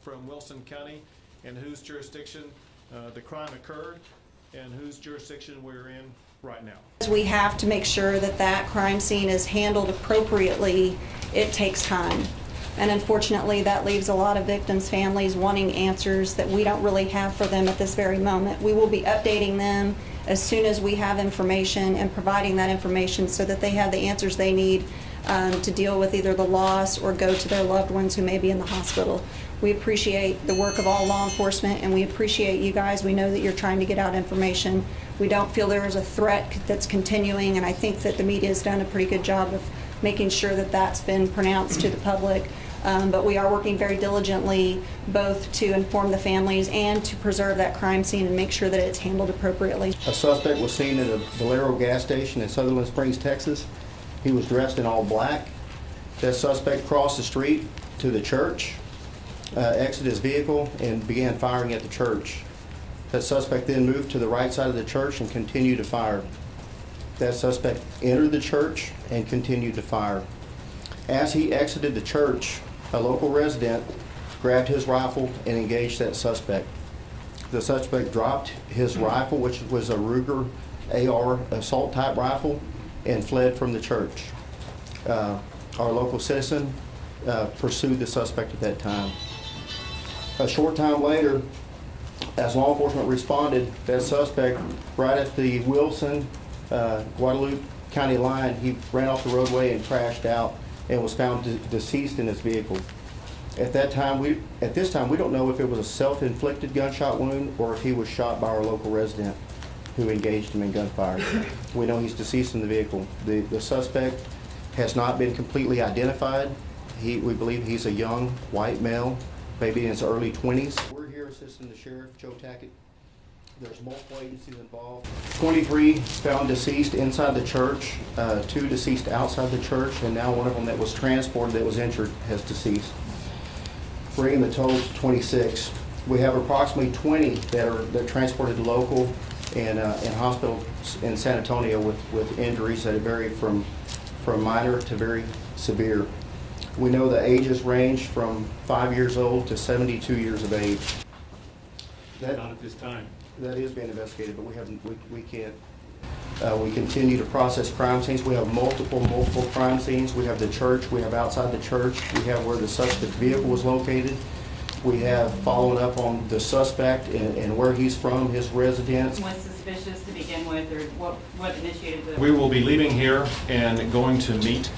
from Wilson County and whose jurisdiction the crime occurred and whose jurisdiction we're in right now. We have to make sure that that crime scene is handled appropriately. It takes time. And unfortunately, that leaves a lot of victims' families wanting answers that we don't really have for them at this very moment. We will be updating them as soon as we have information and providing that information so that they have the answers they need to deal with either the loss or go to their loved ones who may be in the hospital. We appreciate the work of all law enforcement, and we appreciate you guys. We know that you're trying to get out information. We don't feel there is a threat that's continuing, and I think that the media has done a pretty good job of making sure that that's been pronounced to the public. But we are working very diligently both to inform the families and to preserve that crime scene and make sure that it's handled appropriately. A suspect was seen at a Valero gas station in Sutherland Springs, Texas. He was dressed in all black. That suspect crossed the street to the church, exited his vehicle, and began firing at the church. That suspect then moved to the right side of the church and continued to fire. That suspect entered the church and continued to fire. As he exited the church, a local resident grabbed his rifle and engaged that suspect. The suspect dropped his rifle, which was a Ruger AR assault type rifle, and fled from the church. Our local citizen pursued the suspect at that time. A short time later, as law enforcement responded, that suspect, right at the Wilson, Guadalupe County line, he ran off the roadway and crashed out and was found deceased in his vehicle. At this time, we don't know if it was a self-inflicted gunshot wound or if he was shot by our local resident who engaged him in gunfire. We know he's deceased in the vehicle. The suspect has not been completely identified. We believe he's a young white male, maybe in his early 20s. We're here assisting the sheriff, Joe Tackett. There's multiple agencies involved. 23 found deceased inside the church, 2 deceased outside the church, and now one of them that was transported that was injured has deceased, bringing the total to 26. We have approximately 20 that are transported local and in hospitals in San Antonio with injuries that vary from minor to very severe. We know the ages range from 5 years old to 72 years of age. Not at this time. That is being investigated, but we can't. We continue to process crime scenes. We have multiple crime scenes. We have the church. We have outside the church. We have where the suspect vehicle was located. We have following up on the suspect and where he's from, his residence. Was suspicious to begin with, or what initiated the... We will be leaving here and going to meet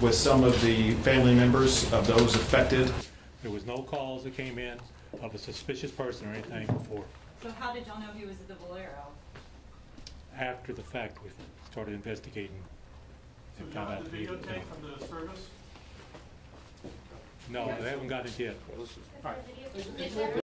with some of the family members of those affected. There was no calls that came in of a suspicious person or anything before. So how did y'all know he was at the Valero? After the fact, we started investigating and found out the videotape from the service? No, they haven't got it yet. All right.